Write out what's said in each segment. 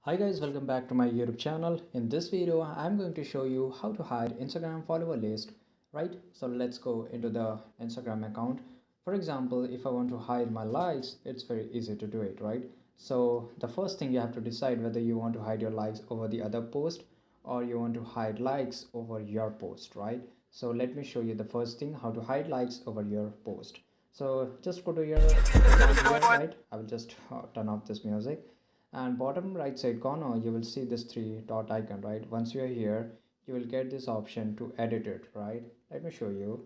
Hi guys, welcome back to my YouTube channel. In this video, I'm going to show you how to hide Instagram follower list, right? So let's go into the Instagram account. For example, if I want to hide my likes, it's very easy to do it, right? So the first thing you have to decide whether you want to hide your likes over the other post or you want to hide likes over your post, right? So let me show you the first thing, how to hide likes over your post. So just go to your account here, right? I will just turn off this music, and bottom right side corner you will see this three dot icon, right? Once you are here, you will get this option to edit it, right? Let me show you.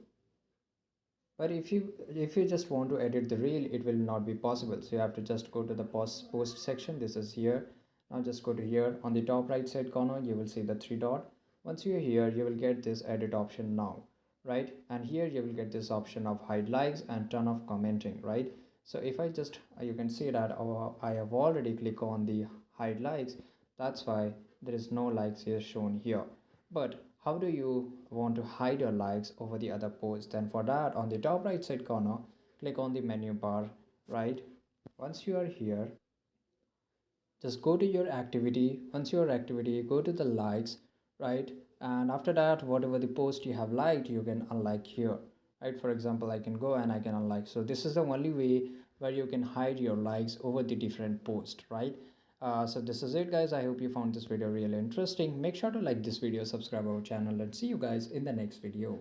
But if you just want to edit the reel, it will not be possible, so you have to just go to the post section. This is here. Now just go to here. On the top right side corner you will see the three dot. Once you're here, you will get this edit option now, right? And here you will get this option of hide likes and turn off commenting, right? So if I just you can see that I have already clicked on the hide likes. That's why there is no likes here shown here. But how do you want to hide your likes over the other posts? Then for that, on the top right side corner, click on the menu bar, right? Once you are here, just go to your activity. Once your activity, go to the likes, right? And after that, whatever the post you have liked, you can unlike here, right? For example, I can go and I can unlike. So this is the only way where you can hide your likes over the different posts, right? So this is it, guys. I hope you found this video really interesting. Make sure to like this video, subscribe our channel, and see you guys in the next video.